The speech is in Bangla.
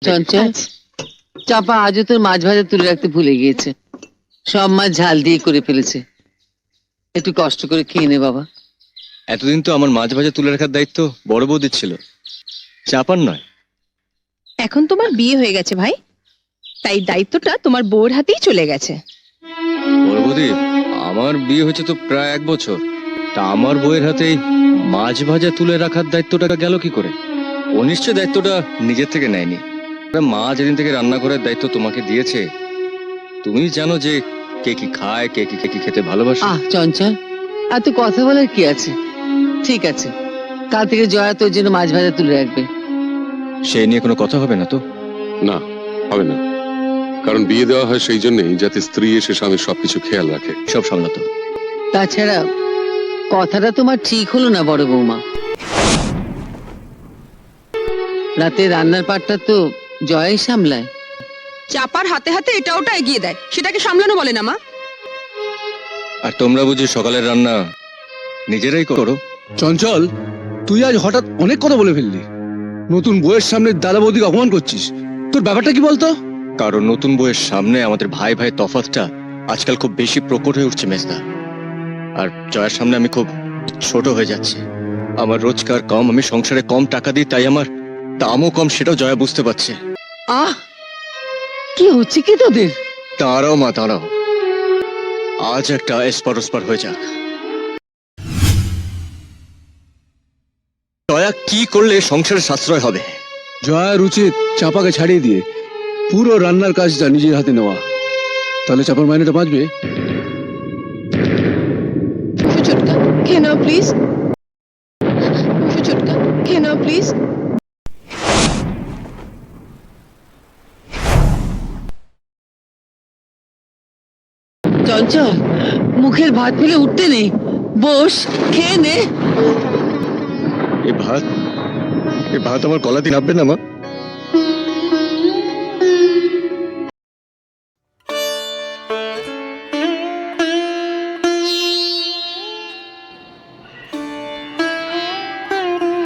চঞ্চল, চাপা আজও তোর মাছ ভাজা তুলে রাখতে ভুলে গিয়েছে। সব মাছ ঝাল দিয়ে করে ফেলেছে, একটু কষ্ট করে খেয়ে নে বাবা। এতদিন তো আমার মাছ ভাজা তুলে রাখার দায়িত্ব বড় বৌদির ছিল, চাপার নয়। এখন তোমার বিয়ে হয়ে গেছে ভাই, তাই দায়িত্বটা তোমার বউয়ের হাতেই চলে গেছে। বড় বৌদি, আমার বিয়ে হয়েছে তো প্রায় 1 বছর, তা আমার বউয়ের হাতেই মাছ ভাজা তুলে রাখার দায়িত্বটা গেল কি করে? ও নিশ্চয় দায়িত্বটা নিজের থেকে নেয়নি। মা যেদিন থেকে রান্না করার দায়িত্ব তোমাকে দিয়েছে, তুমি জানো যে কে কি খায়, কে কি খেতে ভালোবাসে। চঞ্চল, এত কথা বলার কি আছে? ঠিক আছে, কাল থেকে জয়া তোর জন্য মাছ ভাজা তুলে রাখবে। সেই নিয়ে কোনো কথা হবে না তো? না, হবে না। কারণ বিয়ে দেওয়া হয় সেই জন্যই, যাতে স্ত্রী এসে স্বামীর সবকিছু খেয়াল রাখে। সব সামলাতো। তাছাড়া কথাটা তোমার ঠিক হলো না বড় বৌমা। রাতে রান্নার পাটটা তো জয়াই সামলায়। চাপার হাতে হাতে এটা ওটা এগিয়ে দেয়, সেটাকে সামলানো বলে না মা। আর তোমরা বুঝি সকালের রান্না নিজেরাই করো? চঞ্চল, তুই আজ হঠাৎ অনেক কথা বলে ফেললি। নতুন বউয়ের সামনে দাদা বৌদিকে অপমান করছিস। তোর ব্যাপারটা কি বলতো? কারণ নতুন বউয়ের সামনে আমাদের ভাই ভাই তফাৎটা আজকাল খুব বেশি প্রকট হয়ে উঠছে মেজদা। আর জয়ের সামনে আমি খুব ছোট হয়ে যাচ্ছি। আমার রোজগার কম, আমি সংসারে কম টাকা দিই, তাই আমার দামও কম, সেটাও জয়া বুঝতে পারছে। কি হচ্ছে কি তোদের? দাঁড়াও মা, দাঁড়াও, আজ একটা এসপার ওসপার হয়ে যাক। জয়া কি করলে সংসারে সাশ্রয় হবে? জয়ার উচিত চাপাকে ছাড়িয়ে দিয়ে পুরো রান্নার কাজটা নিজের হাতে নেওয়া, তাহলে চাপার মাইনেটা বাঁচবে। সুচটকা খেয়ে নাও প্লিজ, সুচটকা খেয়ে নাও প্লিজ। চঞ্চল, মুখের ভাত ফেলে উঠতে নেই, বস খেয়ে নে। এই ভাত আমার গলা দিয়ে নামবে না মা?